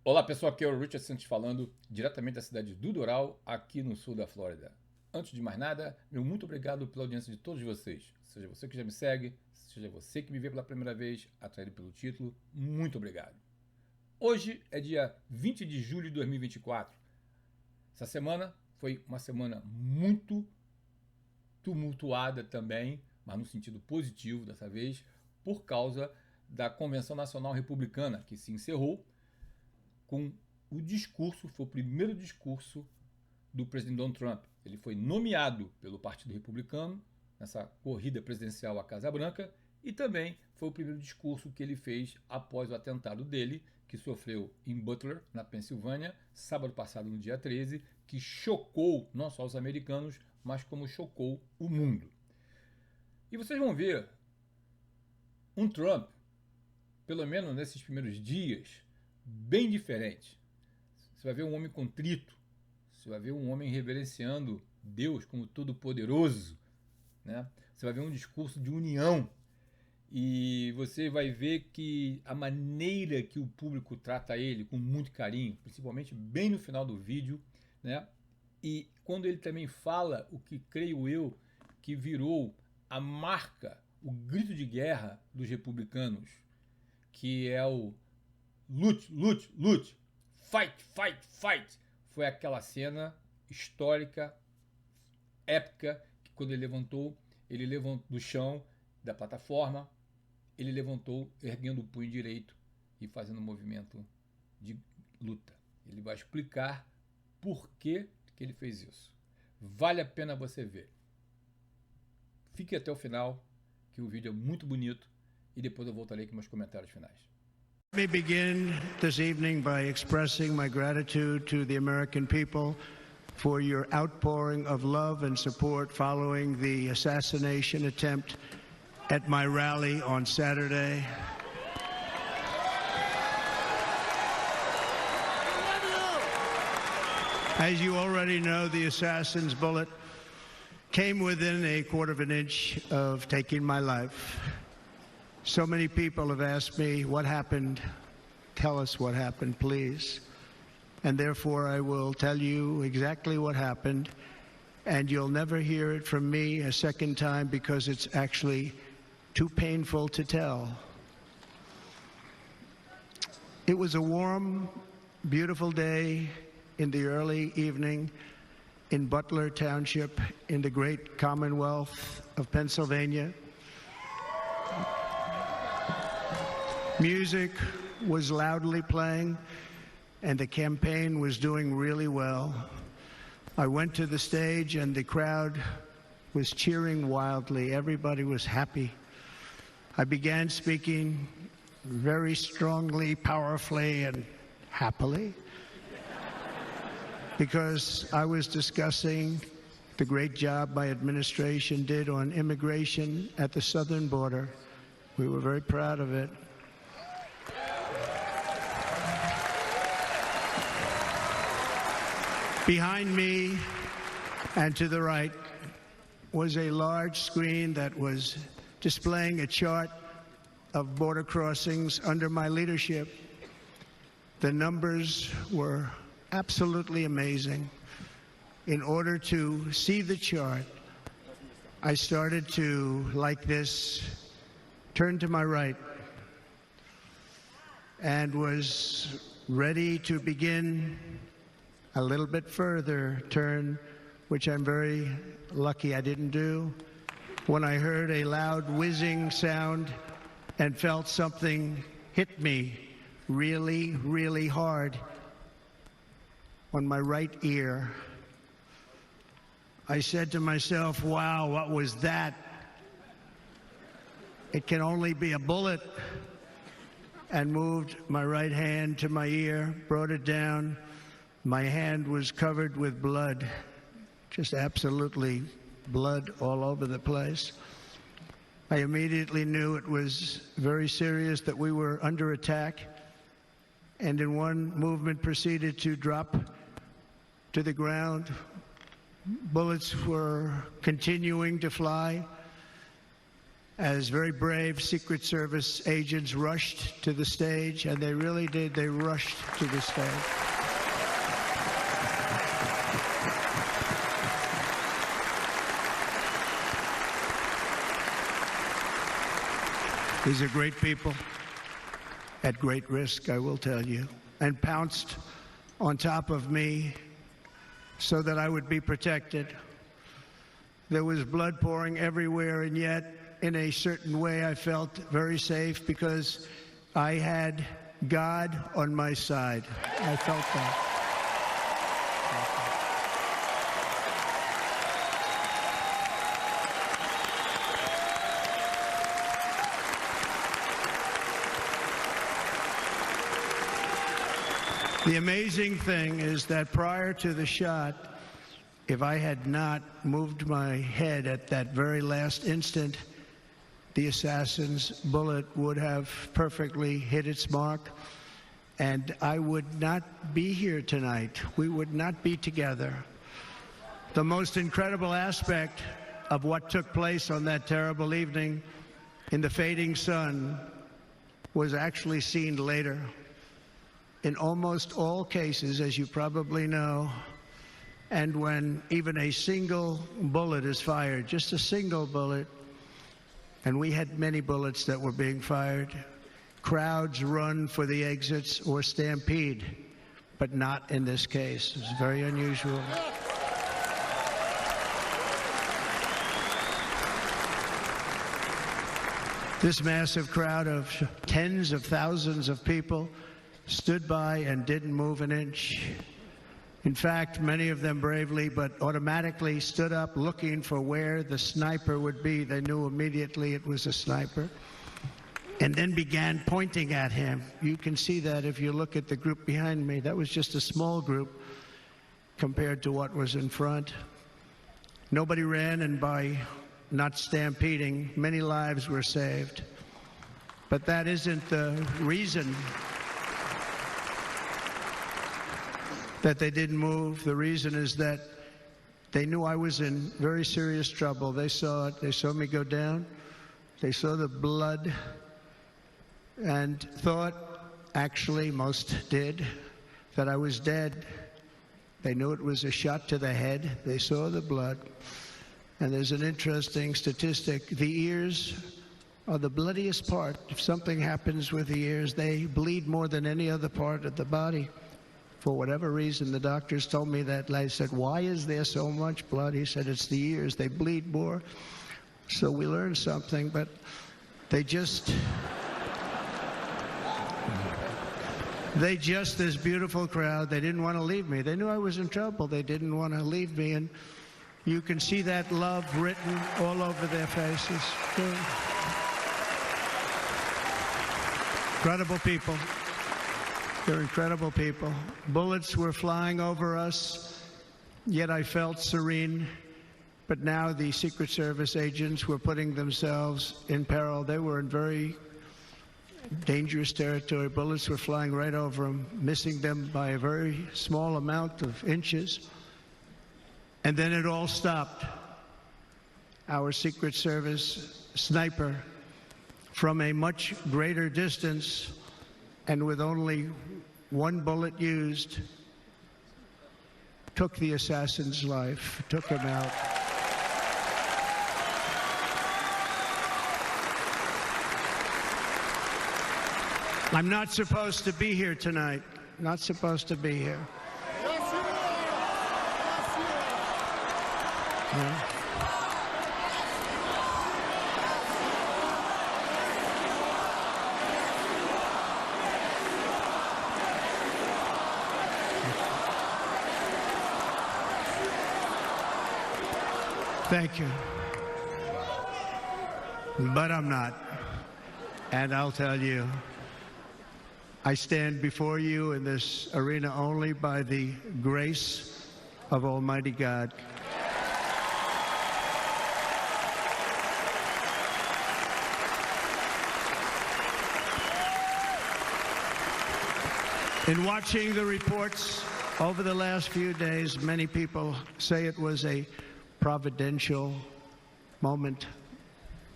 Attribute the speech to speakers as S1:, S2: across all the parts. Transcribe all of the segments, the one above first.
S1: Olá pessoal, aqui é o Richard Sanchez falando diretamente da cidade do Doral, aqui no sul da Flórida. Antes de mais nada, meu muito obrigado pela audiência de todos vocês. Seja você que já me segue, seja você que me vê pela primeira vez, atraído pelo título, muito obrigado. Hoje é dia 20 de julho de 2024. Essa semana foi uma semana muito tumultuada também, mas no sentido positivo dessa vez, por causa da Convenção Nacional Republicana, que se encerrou com o discurso, foi o primeiro discurso do presidente Trump. Ele foi nomeado pelo Partido Republicano nessa corrida presidencial à Casa Branca e também foi o primeiro discurso que ele fez após o atentado dele, que sofreu em Butler, na Pensilvânia, sábado passado, no dia 13, que chocou não só os americanos, mas como chocou o mundo. E vocês vão ver um Trump, pelo menos nesses primeiros dias, bem diferente. Você vai ver um homem contrito, você vai ver um homem reverenciando Deus como todo-poderoso, né? Você vai ver um discurso de união e você vai ver que a maneira que o público trata ele com muito carinho, principalmente bem no final do vídeo, né? E quando ele também fala o que creio eu que virou a marca, o grito de guerra dos republicanos, que é o lute, lute, lute, fight, fight, fight. Foi aquela cena histórica, épica, que quando ele levantou do chão, da plataforma, ele levantou erguendo o punho direito e fazendo um movimento de luta. Ele vai explicar por que ele fez isso. Vale a pena você ver. Fique até o final, que o vídeo é muito bonito, e depois eu voltarei com meus comentários finais.
S2: Let me begin this evening by expressing my gratitude to the American people for your outpouring of love and support following the assassination attempt at my rally on Saturday. As you already know, the assassin's bullet came within a quarter of an inch of taking my life. So many people have asked me, what happened? Tell us what happened, please. And therefore, I will tell you exactly what happened, and you'll never hear it from me a second time because it's actually too painful to tell. It was a warm, beautiful day in the early evening in Butler Township in the great Commonwealth of Pennsylvania. Music was loudly playing, and the campaign was doing really well. I went to the stage, and the crowd was cheering wildly. Everybody was happy. I began speaking very strongly, powerfully, and happily, because I was discussing the great job my administration did on immigration at the southern border. We were very proud of it. Behind me and to the right was a large screen that was displaying a chart of border crossings under my leadership. The numbers were absolutely amazing. In order to see the chart, I started to, like this, turn to my right and was ready to begin a little bit further turn, which I'm very lucky I didn't do, when I heard a loud whizzing sound and felt something hit me really, really hard on my right ear. I said to myself, wow, what was that? It can only be a bullet. And moved my right hand to my ear, brought it down. My hand was covered with blood, just absolutely blood all over the place. I immediately knew it was very serious, that we were under attack, and in one movement proceeded to drop to the ground. Bullets were continuing to fly, as very brave Secret Service agents rushed to the stage, and they really did. They rushed to the stage. These are great people, at great risk, I will tell you, and pounced on top of me so that I would be protected. There was blood pouring everywhere, and yet, in a certain way, I felt very safe because I had God on my side. I felt that. The amazing thing is that prior to the shot, if I had not moved my head at that very last instant, the assassin's bullet would have perfectly hit its mark, and I would not be here tonight. We would not be together. The most incredible aspect of what took place on that terrible evening in the fading sun was actually seen later. In almost all cases, as you probably know, and when even a single bullet is fired, just a single bullet, and we had many bullets that were being fired, crowds run for the exits or stampede, but not in this case. It's very unusual. This massive crowd of tens of thousands of people stood by and didn't move an inch. In fact, many of them bravely but automatically stood up looking for where the sniper would be. They knew immediately it was a sniper, and then began pointing at him. You can see that if you look at the group behind me. That was just a small group compared to what was in front. Nobody ran, and by not stampeding, many lives were saved. But that isn't the reason that they didn't move. The reason is that they knew I was in very serious trouble. They saw it. They saw me go down. They saw the blood and thought, actually most did, that I was dead. They knew it was a shot to the head. They saw the blood. And there's an interesting statistic. The ears are the bloodiest part. If something happens with the ears, they bleed more than any other part of the body. For whatever reason, the doctors told me that. I said, why is there so much blood? He said, it's the ears. They bleed more. So we learned something, but they just, this beautiful crowd, they didn't want to leave me. They knew I was in trouble. They didn't want to leave me. And you can see that love written all over their faces. Incredible people. They're incredible people. Bullets were flying over us, yet I felt serene. But now the Secret Service agents were putting themselves in peril. They were in very dangerous territory. Bullets were flying right over them, missing them by a very small amount of inches. And then it all stopped. Our Secret Service sniper, from a much greater distance and with only one bullet used, took the assassin's life, took him out. I'm not supposed to be here tonight. Not supposed to be here.
S3: Yes, you are. Yes, you are.
S2: Yeah. Thank you. But I'm not. And I'll tell you, I stand before you in this arena only by the grace of Almighty God. In watching the reports over the last few days, many people say it was a providential moment.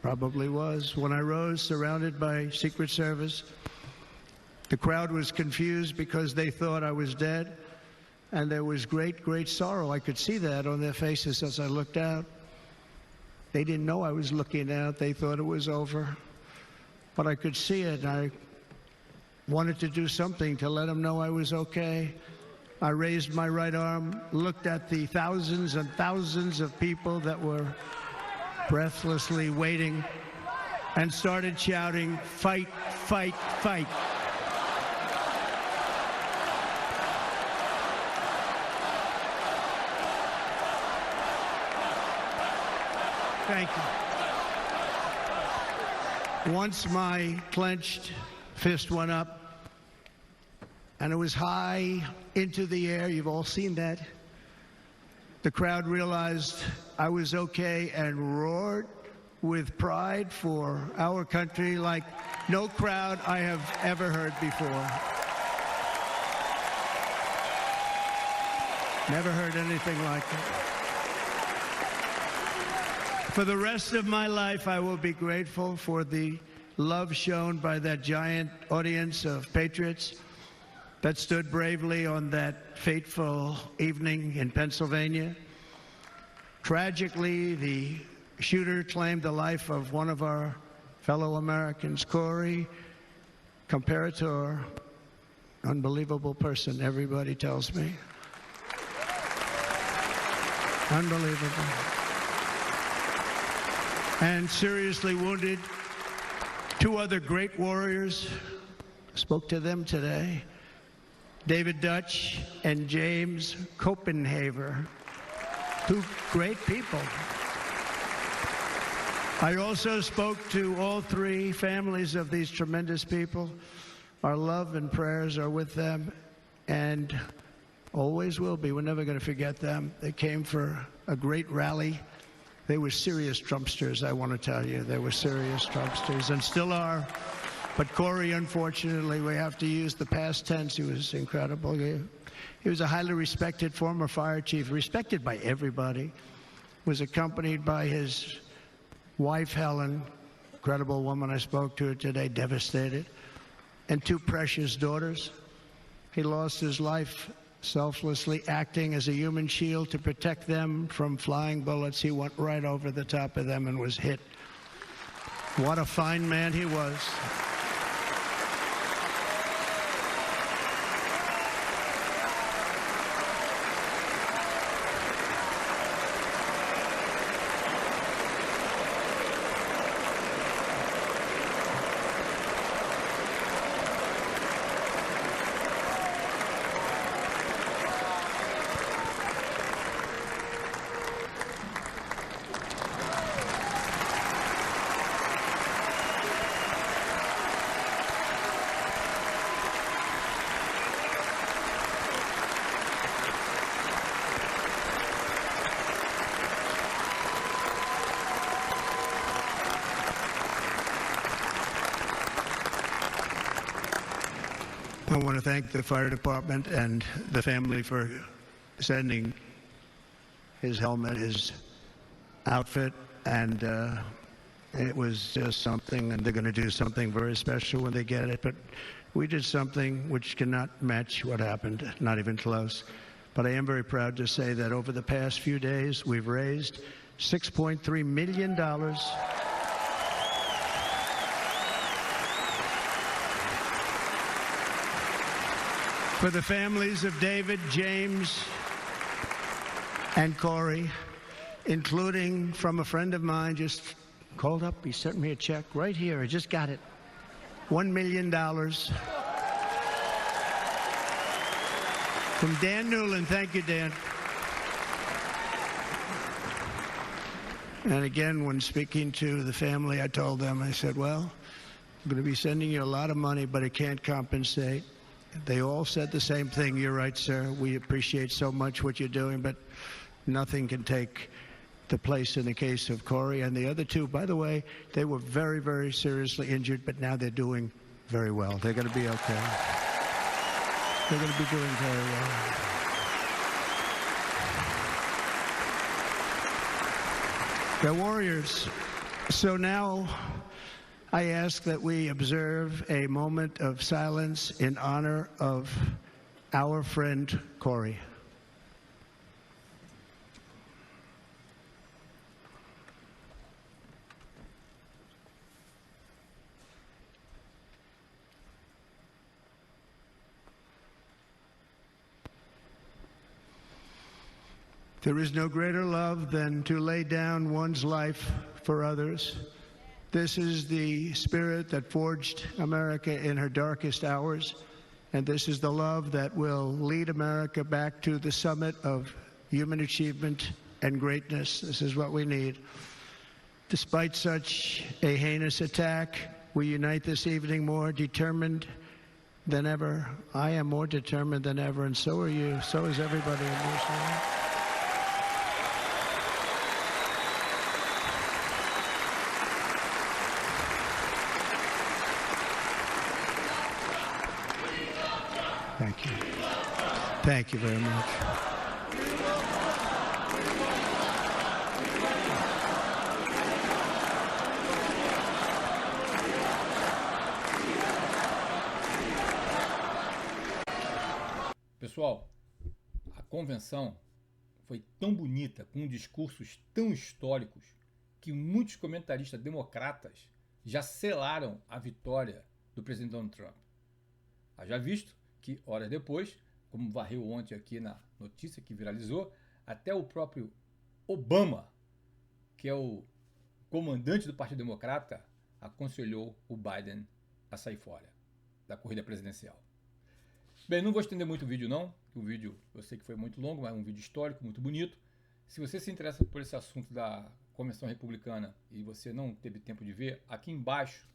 S2: Probably was. When I rose, surrounded by Secret Service, the crowd was confused because they thought I was dead, and there was great, great sorrow. I could see that on their faces as I looked out. They didn't know I was looking out. They thought it was over. But I could see it, and I wanted to do something to let them know I was okay. I raised my right arm, looked at the thousands and thousands of people that were breathlessly waiting, and started shouting, "Fight, fight, fight." Thank you. Once my clenched fist went up, and it was high into the air, you've all seen that, the crowd realized I was okay and roared with pride for our country like no crowd I have ever heard before. Never heard anything like it. For the rest of my life, I will be grateful for the love shown by that giant audience of patriots that stood bravely on that fateful evening in Pennsylvania. Tragically, the shooter claimed the life of one of our fellow Americans, Corey Comparator. Unbelievable person, everybody tells me. Unbelievable. And seriously wounded, two other great warriors. Spoke to them today. David Dutch and James Copenhaver, two great people. I also spoke to all three families of these tremendous people. Our love and prayers are with them, and always will be. We're never going to forget them. They came for a great rally. They were serious Trumpsters, I want to tell you. They were serious Trumpsters, and still are. But Corey, unfortunately, we have to use the past tense. He was incredible. He was a highly respected former fire chief, respected by everybody. Was accompanied by his wife, Helen, incredible woman. I spoke to her today, devastated, and two precious daughters. He lost his life selflessly acting as a human shield to protect them from flying bullets. He went right over the top of them and was hit. What a fine man he was. I want to thank the fire department and the family for sending his helmet, his outfit, and it was just something, and they're going to do something very special when they get it. But we did something which cannot match what happened, not even close. But I am very proud to say that over the past few days, we've raised $6.3 million for the families of David, James, and Corey, including from a friend of mine just called up. He sent me a check right here. I just got it. $1 million from Dan Newland. Thank you, Dan. And again, when speaking to the family, I told them, I said, well, I'm going to be sending you a lot of money, but it can't compensate. They all said the same thing. You're right, sir. We appreciate so much what you're doing, but nothing can take the place in the case of Corey. And the other two, by the way, they were very, very seriously injured, but now they're doing very well. They're going to be okay. They're going to be doing very well. They're warriors. So now I ask that we observe a moment of silence in honor of our friend Corey. There is no greater love than to lay down one's life for others. This is the spirit that forged America in her darkest hours, and this is the love that will lead America back to the summit of human achievement and greatness. This is what we need. Despite such a heinous attack, we unite this evening more determined than ever. I am more determined than ever, and so are you. So is everybody in this room. Thank you. Thank you very much.
S1: Pessoal, a convenção foi tão bonita, com discursos tão históricos, que muitos comentaristas democratas já selaram a vitória do presidente Donald Trump. Haja visto que, horas depois, como varreu ontem aqui na notícia que viralizou, até o próprio Obama, que é o comandante do Partido Democrata, aconselhou o Biden a sair fora da corrida presidencial. Bem, não vou estender muito o vídeo não, o vídeo eu sei que foi muito longo, mas é um vídeo histórico, muito bonito. Se você se interessa por esse assunto da Convenção Republicana e você não teve tempo de ver, aqui embaixo,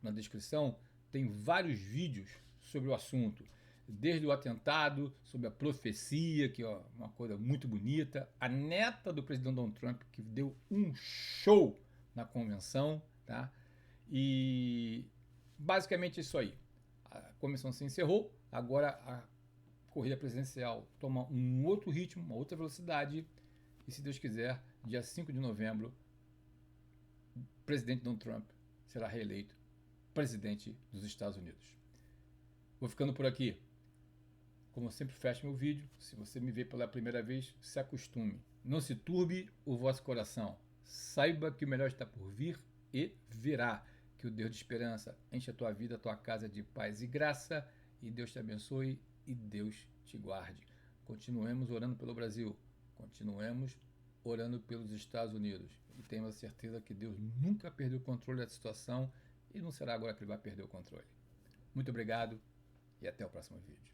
S1: na descrição, tem vários vídeos sobre o assunto, desde o atentado, sobre a profecia, que é uma coisa muito bonita, a neta do presidente Donald Trump, que deu um show na convenção, tá? E basicamente isso aí. A convenção se encerrou, agora a corrida presidencial toma um outro ritmo, uma outra velocidade, e se Deus quiser, dia 5 de novembro, o presidente Donald Trump será reeleito presidente dos Estados Unidos. Vou ficando por aqui. Como eu sempre fecho meu vídeo, se você me vê pela primeira vez, se acostume. Não se turbe o vosso coração. Saiba que o melhor está por vir e virá. Que o Deus de esperança enche a tua vida, a tua casa de paz e graça. E Deus te abençoe e Deus te guarde. Continuemos orando pelo Brasil. Continuemos orando pelos Estados Unidos. E tenho a certeza que Deus nunca perdeu o controle da situação e não será agora que ele vai perder o controle. Muito obrigado. E até o próximo vídeo.